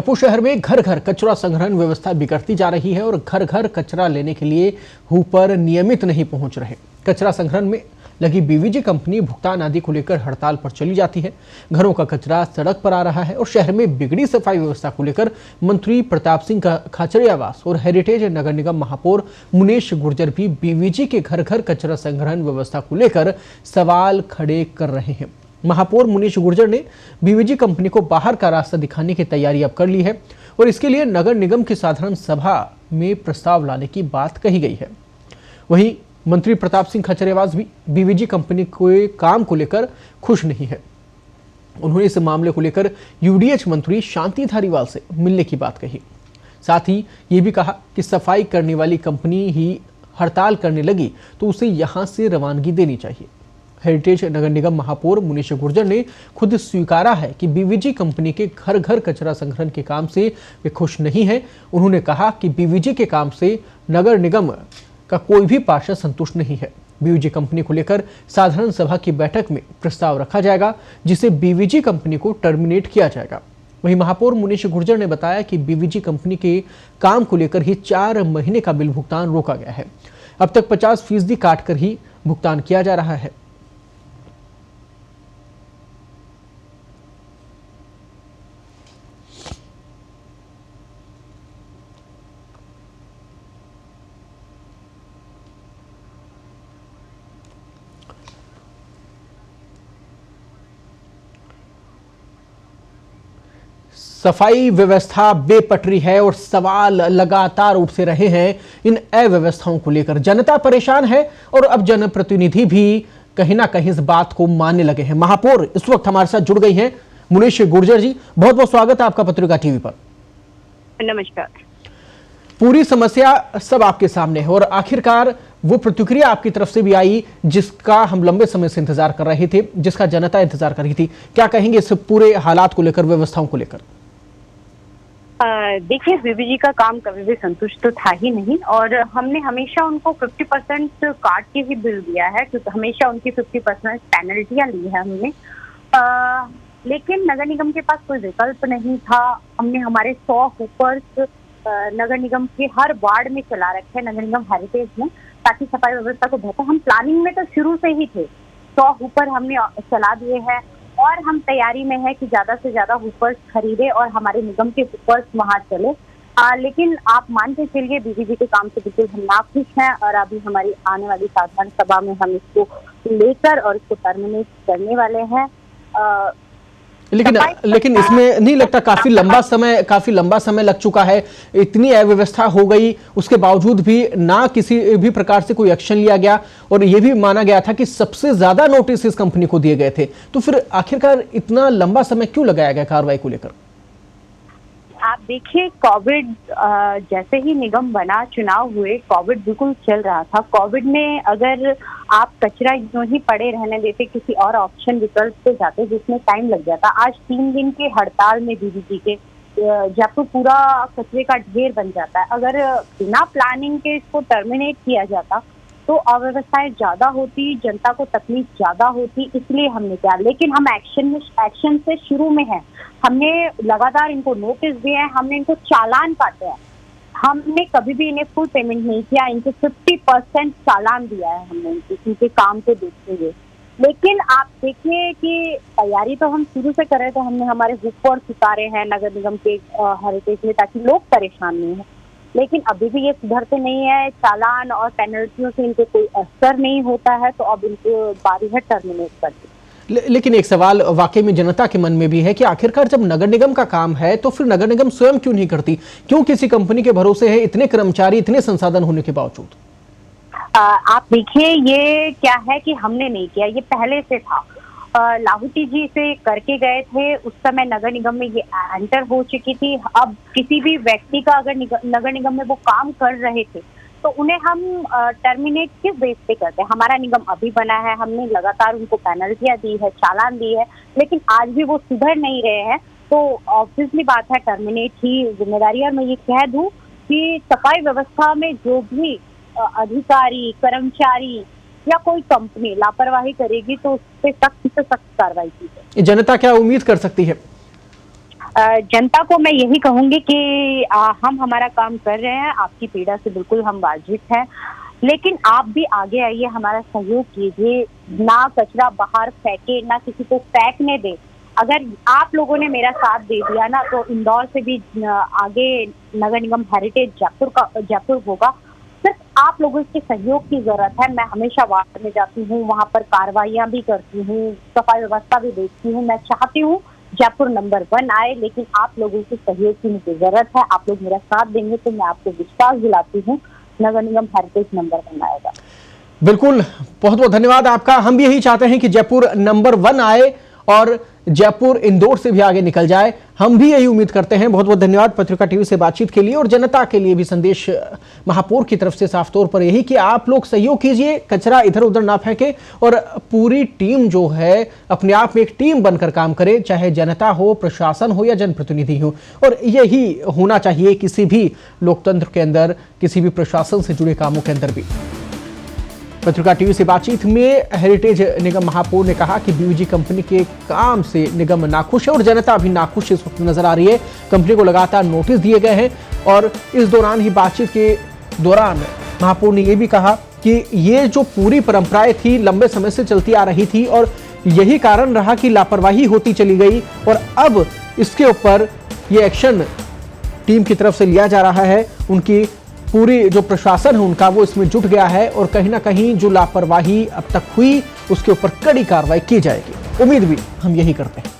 महापुर शहर में घर घर कचरा संग्रहण व्यवस्था बिगड़ती जा रही है और घर घर कचरा लेने के लिए हुपर नियमित नहीं पहुंच रहे। कचरा संग्रहण में लगी बीवीजी कंपनी भुगतान आदि को लेकर हड़ताल पर चली जाती है। घरों का कचरा सड़क पर आ रहा है और शहर में बिगड़ी सफाई व्यवस्था को लेकर मंत्री प्रताप सिंह खाचरियावास और हेरिटेज नगर निगम महापौर मुनेश गुर्जर भी बीवीजी के घर घर कचरा संग्रहण व्यवस्था को लेकर सवाल खड़े कर रहे हैं। महापौर मुनेश गुर्जर ने बीवीजी कंपनी को बाहर का रास्ता दिखाने की तैयारी अब कर ली है और इसके लिए नगर निगम की साधारण सभा में प्रस्ताव लाने की बात कही गई है। वहीं मंत्री प्रताप सिंह खाचरियावास भी बीवीजी कंपनी के काम को लेकर खुश नहीं है। उन्होंने इस मामले को लेकर यूडीएच मंत्री शांति धारीवाल से मिलने की बात कही। साथ ही ये भी कहा कि सफाई करने वाली कंपनी ही हड़ताल करने लगी तो उसे यहां से रवानगी देनी चाहिए। हेरिटेज नगर निगम महापौर मुनीश गुर्जर ने खुद स्वीकारा है कि बीवीजी कंपनी के घर घर कचरा संग्रहण के काम से वे खुश नहीं है। उन्होंने कहा कि बीवीजी के काम से नगर निगम का कोई भी पार्षद संतुष्ट नहीं है। बीवीजी कंपनी को लेकर साधारण सभा की बैठक में प्रस्ताव रखा जाएगा जिसे बीवीजी कंपनी को टर्मिनेट किया जाएगा। वहीं महापौर मुनीश गुर्जर ने बताया कि बीवीजी कंपनी के काम को लेकर ही 4 महीने का बिल भुगतान रोका गया है। अब तक 50% काटकर ही भुगतान किया जा रहा है। सफाई व्यवस्था बेपटरी है और सवाल लगातार उठते रहे हैं इन अव्यवस्थाओं को लेकर। जनता परेशान है और अब जनप्रतिनिधि भी कहीं ना कहीं इस बात को मानने लगे हैं। महापौर इस वक्त हमारे साथ जुड़ गई हैं मुनीश गुर्जर जी, बहुत बहुत स्वागत है आपका पत्रिका टीवी पर। नमस्कार। पूरी समस्या सब आपके सामने है और आखिरकार वो प्रतिक्रिया आपकी तरफ से भी आई जिसका हम लंबे समय से इंतजार कर रहे थे, जिसका जनता इंतजार कर रही थी। क्या कहेंगे इस पूरे हालात को लेकर, व्यवस्थाओं को लेकर? देखिए, बीवीजी का काम कभी भी संतुष्ट तो था ही नहीं और हमने हमेशा उनको 50% काट के ही बिल दिया है क्योंकि हमेशा उनकी 50% पेनल्टियां ली है हमने। लेकिन नगर निगम के पास कोई विकल्प नहीं था। हमने हमारे 100 हुपर्स नगर निगम के हर वार्ड में चला रखे हैं, नगर निगम हेरिटेज में, ताकि सफाई व्यवस्था को बेहतर। हम प्लानिंग में तो शुरू से ही थे। 100 हुपर हमने चला दिए हैं और हम तैयारी में है कि ज्यादा से ज्यादा हुपर्स खरीदे और हमारे निगम के हुपर्स वहां चले। लेकिन आप मान के चलिए बीवीजी के काम से बिल्कुल हम नाखुश हैं और अभी हमारी आने वाली साधारण सभा में हम इसको लेकर और इसको टर्मिनेट करने वाले हैं। लेकिन इसमें नहीं लगता काफी लंबा समय लग चुका है, इतनी अव्यवस्था हो गई, उसके बावजूद भी ना किसी भी प्रकार से कोई एक्शन लिया गया और यह भी माना गया था कि सबसे ज्यादा नोटिस इस कंपनी को दिए गए थे। तो फिर आखिरकार इतना लंबा समय क्यों लगाया गया कार्रवाई को लेकर? आप देखिए, कोविड जैसे ही निगम बना, चुनाव हुए, कोविड बिल्कुल चल रहा था। कोविड में अगर आप कचरा यूं ही पड़े रहने देते, किसी और ऑप्शन विकल्प पे जाते जिसमें टाइम लग जाता। आज 3 दिन के हड़ताल में बीवीजी के जब तो पूरा कचरे का ढेर बन जाता है। अगर बिना प्लानिंग के इसको टर्मिनेट किया जाता तो अव्यवस्थाएं ज्यादा होती, जनता को तकलीफ ज्यादा होती, इसलिए हमने किया। लेकिन हम एक्शन से शुरू में है। हमने लगातार इनको नोटिस दिए हैं, हमने इनको चालान काटे हैं। हमने कभी भी इन्हें फुल पेमेंट नहीं किया, इनको 50% चालान दिया है हमने इनके काम को देखते हुए। लेकिन आप देखिए कि तैयारी तो हम शुरू से कर रहे थे। हमने हमारे हुपर उतारे हैं नगर निगम के हेरिटेज में ताकि लोग परेशान नहीं हो, लेकिन अभी भी ये सुधरते नहीं है। चालान और पेनल्टियों से इनको कोई असर नहीं होता है, तो अब इनको बारी है टर्मिनेट कर दी। लेकिन एक सवाल वाकई में जनता के मन में भी है कि आखिरकार जब नगर निगम का काम है तो फिर नगर निगम स्वयं क्यों नहीं करती? क्यों किसी कंपनी के भरोसे है, इतने कर्मचारी, इतने संसाधन होने के बावजूद? आप देखिए, ये क्या है कि हमने नहीं किया, ये पहले से था। लाहौटी जी से करके गए थे, उस समय नगर निगम में ये एंटर हो चुकी थी। अब किसी भी व्यक्ति का अगर नगर निगम में वो काम कर रहे थे तो उन्हें हम टर्मिनेट किस बेस पे करते हैं? हमारा निगम अभी बना है, हमने लगातार उनको पेनल्टियां दी है, चालान दी है, लेकिन आज भी वो सुधर नहीं रहे हैं, तो ऑब्वियसली बात है टर्मिनेट ही जिम्मेदारी। और मैं ये कह दूं कि सफाई व्यवस्था में जो भी अधिकारी, कर्मचारी या कोई कंपनी लापरवाही करेगी तो उस पर सख्त से सख्त कार्रवाई की जाए। जनता क्या उम्मीद कर सकती है? जनता को मैं यही कहूंगी कि हम हमारा काम कर रहे हैं, आपकी पीड़ा से बिल्कुल हम वाजिब हैं, लेकिन आप भी आगे आइए, हमारा सहयोग कीजिए, ना कचरा बाहर फेंके, ना किसी को फेंकने दे। अगर आप लोगों ने मेरा साथ दे दिया ना, तो इंदौर से भी आगे नगर निगम हेरिटेज जयपुर होगा। सिर्फ आप लोगों के सहयोग की जरूरत है। मैं हमेशा वार्ड में जाती हूँ, वहाँ पर कार्रवाइयाँ भी करती हूँ, सफाई व्यवस्था भी देखती हूँ। मैं चाहती हूँ जयपुर नंबर 1 आए, लेकिन आप लोगों के सहयोग की मुझे जरूरत है। आप लोग मेरा साथ देंगे तो मैं आपको विश्वास दिलाती हूँ नगर निगम हेरिटेज नंबर 1 आएगा। बिल्कुल, बहुत बहुत धन्यवाद आपका। हम भी यही चाहते हैं कि जयपुर नंबर 1 आए और जयपुर इंदौर से भी आगे निकल जाए। हम भी यही उम्मीद करते हैं। बहुत बहुत धन्यवाद पत्रिका टीवी से बातचीत के लिए। और जनता के लिए भी संदेश महापौर की तरफ से साफ तौर पर यही कि आप लोग सहयोग कीजिए, कचरा इधर उधर ना फेंके और पूरी टीम जो है अपने आप में एक टीम बनकर काम करे, चाहे जनता हो, प्रशासन हो या जनप्रतिनिधि हो। और यही होना चाहिए किसी भी लोकतंत्र के अंदर, किसी भी प्रशासन से जुड़े कामों के अंदर भी। पत्रिका टीवी से बातचीत में हेरिटेज निगम महापौर ने कहा कि बीवीजी कंपनी के काम से निगम नाखुश है और जनता भी नाखुश इस वक्त नजर आ रही है। कंपनी को लगातार नोटिस दिए गए हैं और इस दौरान ही बातचीत के दौरान महापौर ने यह भी कहा कि ये जो पूरी परंपराएं थी लंबे समय से चलती आ रही थी और यही कारण रहा कि लापरवाही होती चली गई और अब इसके ऊपर ये एक्शन टीम की तरफ से लिया जा रहा है। उनकी पूरी जो प्रशासन है उनका वो इसमें जुट गया है और कहीं ना कहीं जो लापरवाही अब तक हुई उसके ऊपर कड़ी कार्रवाई की जाएगी। उम्मीद भी हम यही करते हैं।